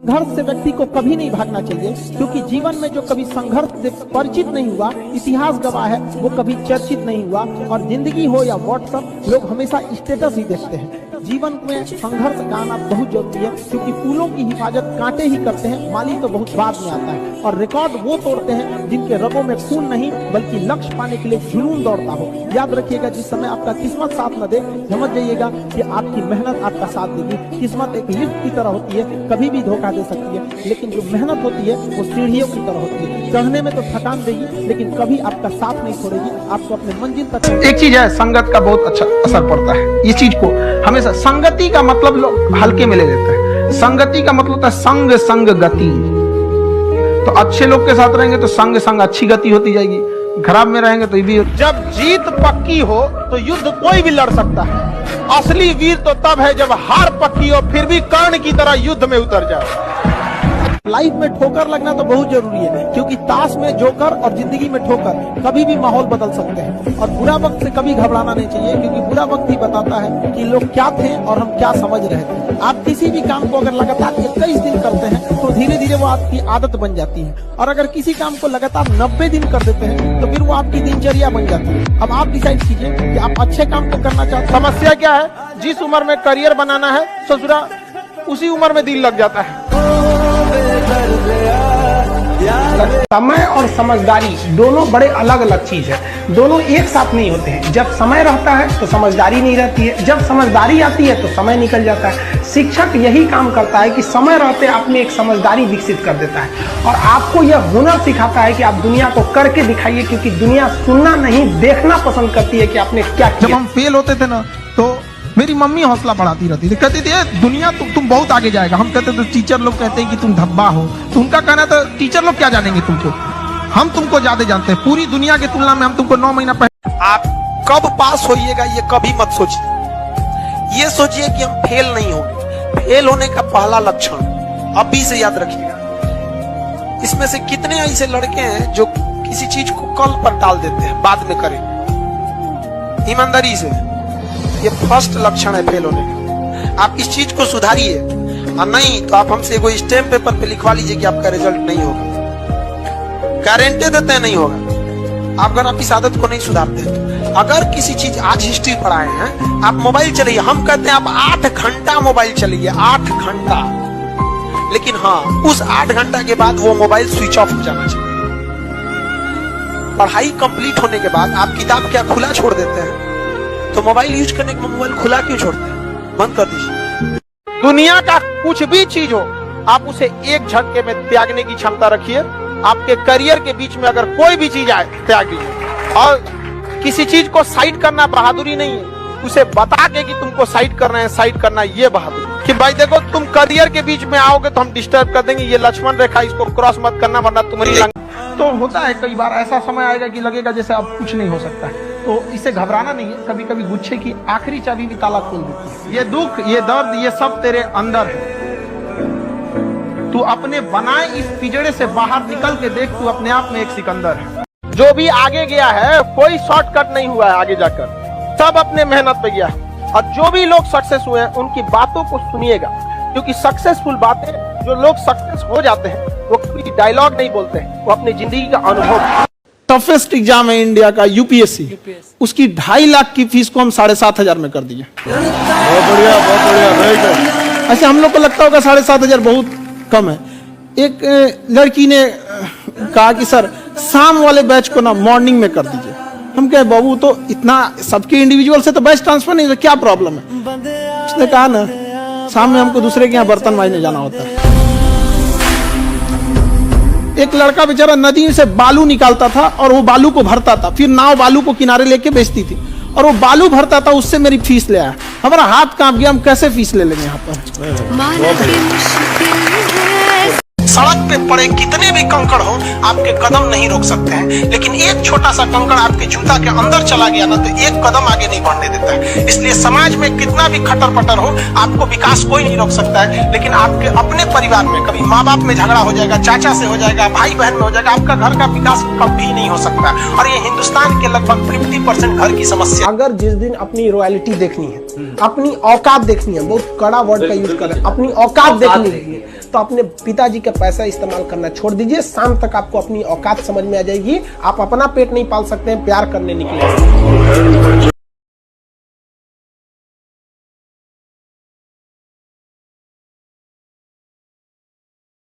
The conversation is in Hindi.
संघर्ष से व्यक्ति को कभी नहीं भागना चाहिए, क्योंकि जीवन में जो कभी संघर्ष से परिचित नहीं हुआ, इतिहास गवाह है, वो कभी चर्चित नहीं हुआ। और जिंदगी हो या व्हाट्सएप, लोग हमेशा स्टेटस ही देखते हैं। जीवन में संघर्ष का आना बहुत जरूरी है, क्योंकि फूलों की हिफाजत कांटे ही करते हैं, माली तो बहुत बाद में आता है। और रिकॉर्ड वो तोड़ते हैं जिनके रगों में खून नहीं बल्कि लक्ष्य पाने के लिए जुनून दौड़ता हो। याद रखिएगा, जिस समय आपका किस्मत साथ न दे, समझ जाइएगा कि आपकी मेहनत आपका साथ देगी। किस्मत एक लिफ्ट की तरह होती है, कभी भी धोखा दे सकती है, लेकिन जो मेहनत होती है वो सीढ़ियों की तरह होती है। चढ़ने में तो थकान देगी, लेकिन कभी आपका साथ नहीं छोड़ेगी, आपको अपने मंजिल तक। एक चीज है, संगत का बहुत अच्छा असर पड़ता है। ये चीज को हमेशा संगति का मतलब लोग हल्के में ले लेते हैं। संगति का मतलब होता है संग संग गति। तो अच्छे लोग के साथ रहेंगे तो संग संग अच्छी गति होती जाएगी, खराब में रहेंगे तो ये भी। जब जीत पक्की हो तो युद्ध कोई भी लड़ सकता है। असली वीर तो तब है जब हार पक्की हो फिर भी कर्ण की तरह युद्ध में उतर जाए। लाइफ में ठोकर लगना तो बहुत जरूरी है, क्योंकि ताश में जोकर और जिंदगी में ठोकर कभी भी माहौल बदल सकते हैं। और बुरा वक्त से कभी घबराना नहीं चाहिए, क्योंकि बुरा वक्त ही बताता है कि लोग क्या थे और हम क्या समझ रहे थे। आप किसी भी काम को अगर लगातार 21 दिन करते हैं तो धीरे धीरे वो आपकी आदत बन जाती है। और अगर किसी काम को लगातार 90 दिन कर देते हैं तो फिर वो आपकी दिनचर्या बन जाती है। अब आप डिसाइड कीजिए कि आप अच्छे काम को करना चाहते हैं। समस्या क्या है? जिस उम्र में करियर बनाना है ससुरा, उसी उम्र में दिल लग जाता है। समय और समझदारी दोनों बड़े अलग अलग चीज है, दोनों एक साथ नहीं होते हैं। जब समय रहता है तो समझदारी नहीं रहती है, जब समझदारी आती है तो समय निकल जाता है। शिक्षक यही काम करता है कि समय रहते आप में एक समझदारी विकसित कर देता है और आपको यह हुनर सिखाता है कि आप दुनिया को करके दिखाइए, क्योंकि दुनिया सुनना नहीं देखना पसंद करती है कि आपने क्या किया। जब हम फेल होते थे ना तो मेरी मम्मी हौसला बढ़ाती रहती थी, कहती थी दुनिया तुम बहुत आगे जाएगा। हम कहते थे टीचर लोग कहते हैं कि तुम धब्बा हो, तो उनका कहना था टीचर लोग क्या जानेंगे तुमको, हम तुमको ज्यादा जानते हैं। पूरी दुनिया की तुलना में हम तुमको 9 महीना पहले। आप कब पास होइएगा ये कभी मत सोचिए, ये सोचिए कि हम फेल नहीं होंगे। फेल होने का पहला लक्षण अभी से याद रखिएगा। इसमें से कितने ऐसे लड़के हैं जो किसी चीज को कल पर टाल देते हैं, बाद में करें। ईमानदारी से, ये फर्स्ट लक्षण है फेल होने का। आप इस चीज को सुधारिए, और नहीं तो आप हमसे कोई स्टैम्प पेपर पे लिखवा लीजिए कि आपका रिजल्ट नहीं होगा। गारंटी देते हैं नहीं होगा, आप अगर आप इस आदत को नहीं सुधारते तो। अगर किसी चीज आज हिस्ट्री पढ़ाए हैं, आप मोबाइल चलाइए, हम कहते हैं आप 8 घंटा मोबाइल चलाइए, 8 घंटा। लेकिन हाँ, उस 8 घंटा के बाद वो मोबाइल स्विच ऑफ हो जाना चाहिए। पढ़ाई कंप्लीट होने के बाद आप किताब क्या खुला छोड़ देते हैं, तो मोबाइल यूज करने के मोबाइल खुला क्यों छोड़ते हैं? बंद कर दीजिए। दुनिया का कुछ भी चीज हो, आप उसे एक झटके में त्यागने की क्षमता रखिए। आपके करियर के बीच में अगर कोई भी चीज आए, त्याग लीजिए। और किसी चीज को साइड करना बहादुरी नहीं है, उसे बता के कि तुमको साइड करना है, साइड करना ये बहादुरी। कि भाई देखो, तुम करियर के बीच में आओगे तो हम डिस्टर्ब कर देंगे, ये लक्ष्मण रेखा, इसको क्रॉस मत करना वरना तुम्हारी। तो होता है कई बार ऐसा समय आएगा कि लगेगा जैसे अब कुछ नहीं हो सकता है, तो इससे घबराना नहीं है। कभी कभी गुच्छे की आखिरी चाबी भी ताला खोल देती है। ये दुख, ये दर्द, ये सब तेरे अंदर है। तू अपने बनाए इस पिंजड़े से बाहर निकल के देख, तू अपने आप में एक सिकंदर है। जो भी आगे गया है, कोई शॉर्टकट नहीं हुआ है आगे जाकर, सब अपने मेहनत पे गया है। और जो भी लोग सक्सेस हुए हैं उनकी बातों को सुनिएगा, क्योंकि सक्सेसफुल बातें, जो लोग सक्सेस हो जाते हैं वो कोई डायलॉग नहीं बोलते हैं, वो अपनी जिंदगी का अनुभव। टफेस्ट एग्जाम है इंडिया का, यूपीएससी, उसकी 2.5 लाख की फीस को हम 7,500 में कर दिए। बहुत बढ़िया, बहुत बढ़िया। ऐसे हम लोग को लगता होगा 7,500 बहुत कम है। एक लड़की ने कहा कि सर शाम वाले बैच को ना मॉर्निंग में कर दीजिए। हम कहे बाबू, तो इतना सबके इंडिविजुअल से तो बैच ट्रांसफर नहीं, तो क्या प्रॉब्लम है? उसने कहा ना, शाम में हमको दूसरे के यहाँ बर्तन मांजने जाना होता है। एक लड़का बेचारा नदी से बालू निकालता था और वो बालू को भरता था, फिर नाव बालू को किनारे लेके बेचती थी, और वो बालू भरता था, उससे मेरी फीस ले आया। हमारा हाथ कांप गया, हम कैसे फीस ले लेंगे यहाँ पर। सड़क पे पड़े कितने भी कंकड़ हो, आपके कदम नहीं रोक सकते हैं, लेकिन एक छोटा सा कंकड़ आपके जूता के अंदर चला गया ना, तो एक कदम आगे नहीं बढ़ने देता है। इसलिए समाज में कितना भी खटर पटर हो, आपको विकास कोई नहीं रोक सकता है। लेकिन आपके अपने परिवार में कभी माँ बाप में झगड़ा हो जाएगा, चाचा से हो जाएगा, भाई बहन में हो जाएगा, आपका घर का विकास कभी नहीं हो सकता। और ये हिंदुस्तान के लगभग 50% घर की समस्या। अगर जिस दिन अपनी रॉयल्टी देखनी है, अपनी औकात देखनी है, बहुत कड़ा वर्ड का यूज कर रहे हैं, अपनी औकात देखनी है, तो अपने पिताजी का पैसा इस्तेमाल करना छोड़ दीजिए। शाम तक आपको अपनी औकात समझ में आ जाएगी। आप अपना पेट नहीं पाल सकते हैं, प्यार करने निकले।